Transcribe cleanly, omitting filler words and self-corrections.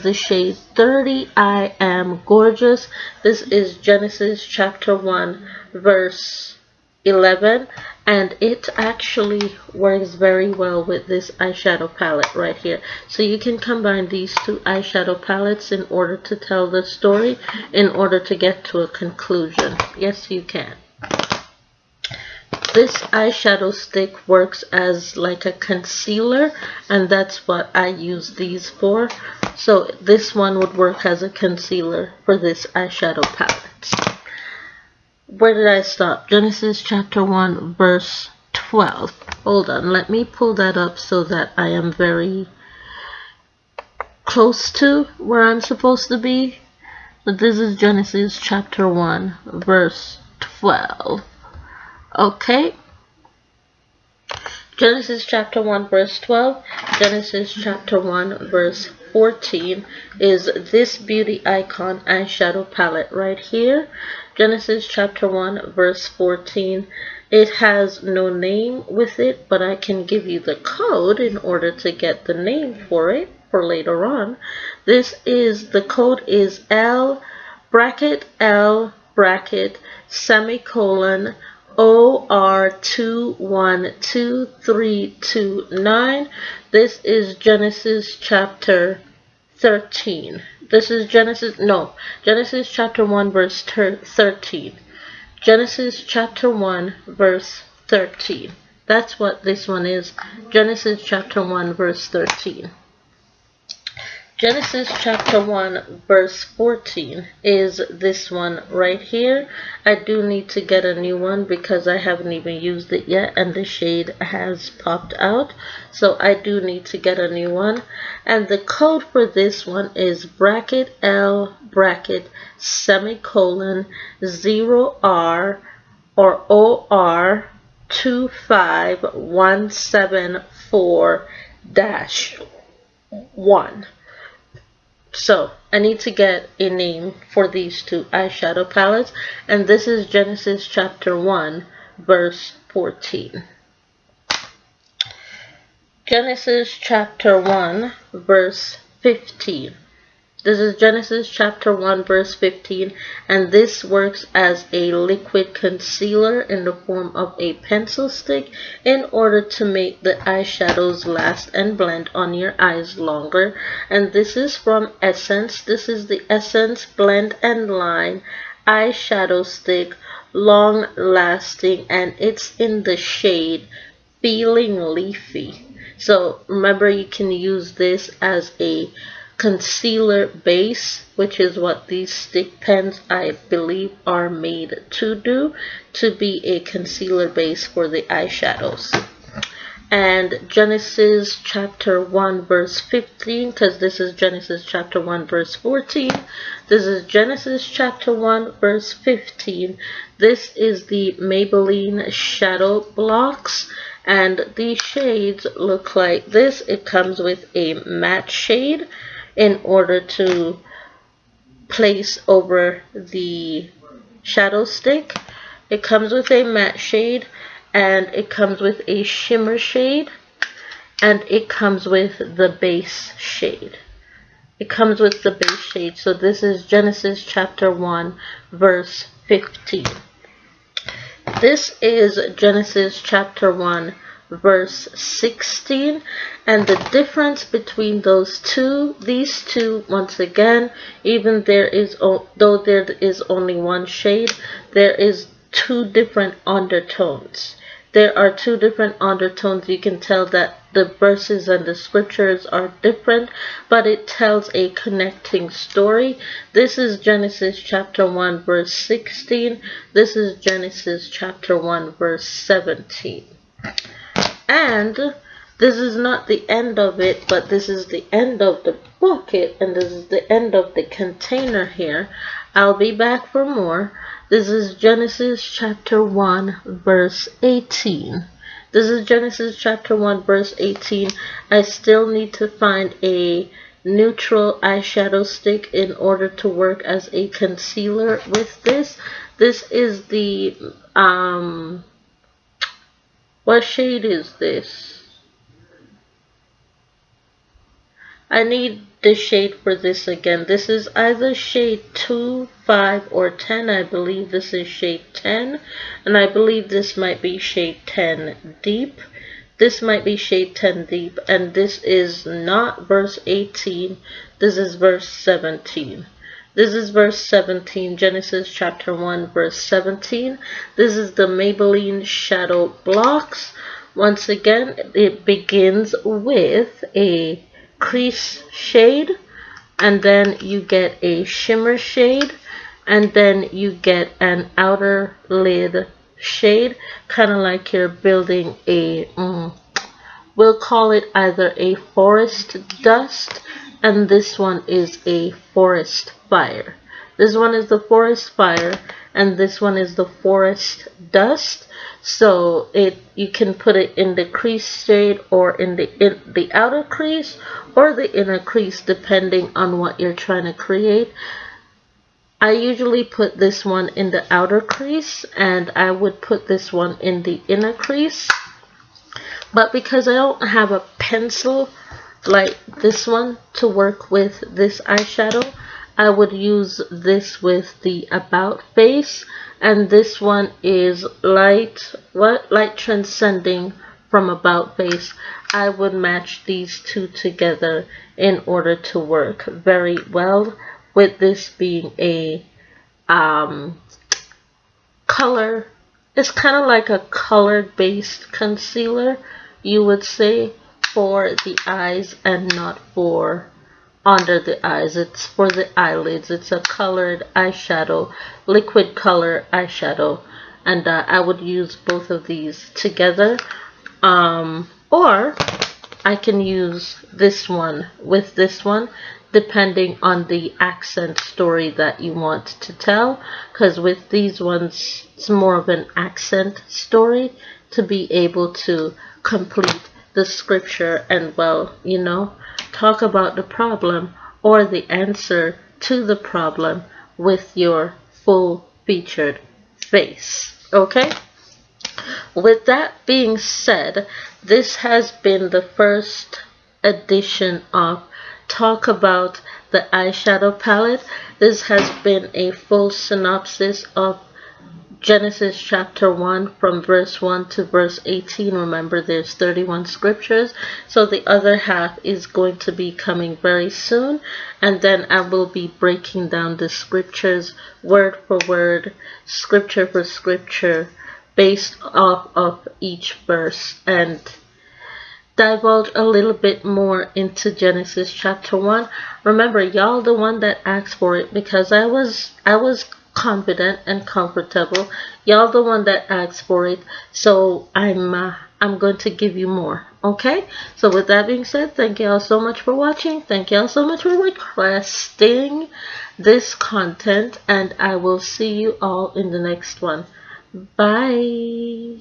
the shade 30, I Am Gorgeous. This is Genesis chapter 1 verse 11, and it actually works very well with this eyeshadow palette right here. So you can combine these two eyeshadow palettes in order to tell the story, in order to get to a conclusion. Yes, you can. This eyeshadow stick works as like a concealer, and that's what I use these for. So this one would work as a concealer for this eyeshadow palette. Where did I stop? Genesis chapter 1 verse 12. Hold on, let me pull that up so that I am very close to where I'm supposed to be. So this is Genesis chapter 1 verse 12. Okay. Genesis chapter 1 verse 12, Genesis chapter 1 verse 14 is this Beauty Icon eyeshadow palette right here. Genesis chapter 1 verse 14, it has no name with it, but I can give you the code in order to get the name for it for later on. The code is L bracket semicolon OR212329. This is Genesis chapter 13. This is Genesis chapter 1 verse 13. Genesis chapter 1 verse 13. That's what this one is. Genesis chapter 1 verse 13. Genesis chapter 1 verse 14 is this one right here. I do need to get a new one because I haven't even used it yet and the shade has popped out. So I do need to get a new one. And the code for this one is bracket L bracket semicolon 0R or OR 25174-1. So I need to get a name for these two eyeshadow palettes, and this is Genesis chapter 1 verse 14. Genesis chapter 1 verse 15. This is Genesis chapter 1 verse 15, and this works as a liquid concealer in the form of a pencil stick in order to make the eyeshadows last and blend on your eyes longer. And this is from Essence. This is the Essence Blend and Line eyeshadow stick, long lasting, and it's in the shade Feeling Leafy. So remember, you can use this as a concealer base, which is what these stick pens I believe are made to do, to be a concealer base for the eyeshadows. And Genesis chapter 1 verse 15, because this is Genesis chapter 1 verse 14. This is Genesis chapter 1 verse 15. This is the Maybelline Shadow Blocks, and these shades look like this. It comes with a matte shade in order to place over the shadow stick. It comes with a matte shade, and it comes with a shimmer shade, and it comes with the base shade. It comes with the base shade. So this is Genesis chapter 1 verse 15. This is Genesis chapter 1 verse 16, and the difference between these two, once again, even though there is only one shade, there is two different undertones. There are two different undertones. You can tell that the verses and the scriptures are different, but it tells a connecting story. This is Genesis chapter 1 verse 16. This is Genesis chapter 1 verse 17. And this is not the end of it, but this is the end of the bucket, and this is the end of the container here. I'll be back for more. This is Genesis chapter 1 verse 18. This is Genesis chapter 1 verse 18. I still need to find a neutral eyeshadow stick in order to work as a concealer with this. This is the what shade is this? I need the shade for this again. This is either shade 2, 5, or 10. I believe this is shade 10. And I believe this might be shade 10 deep. This might be shade 10 deep. And this is not verse 18. This is verse 17. This is verse 17, Genesis chapter 1, verse 17. This is the Maybelline Shadow Blocks. Once again, it begins with a crease shade, and then you get a shimmer shade, and then you get an outer lid shade, kind of like you're building a, we'll call it either a forest dust, and this one is a forest fire. This one is the forest fire, and this one is the forest dust. So you can put it in the crease shade, or in the outer crease, or the inner crease, depending on what you're trying to create. I usually put this one in the outer crease, and I would put this one in the inner crease. But because I don't have a pencil like this one to work with this eyeshadow, I would use this with the About Face, and this one is Light Transcending from About Face. I would match these two together in order to work very well, with this being a color. It's kind of like a color based concealer, you would say, for the eyes and not for under the eyes. It's for the eyelids. It's a colored eyeshadow, liquid color eyeshadow, and I would use both of these together, or I can use this one with this one, depending on the accent story that you want to tell, because with these ones it's more of an accent story to be able to complete the scripture and, well, you know, talk about the problem or the answer to the problem with your full featured face. Okay? With that being said, this has been the first edition of Talk About the Eyeshadow Palette. This has been a full synopsis of Genesis chapter 1 from verse 1 to verse 18. Remember, there's 31 scriptures, so the other half is going to be coming very soon, and then I will be breaking down the scriptures word for word, scripture for scripture, based off of each verse, and divulge a little bit more into Genesis chapter 1. Remember, y'all the one that asked for it, because I was confident and comfortable. Y'all the one that asked for it, so I'm going to give you more. Okay, so with that being said, thank y'all so much for watching. Thank y'all so much for requesting this content, and I will see you all in the next one. Bye.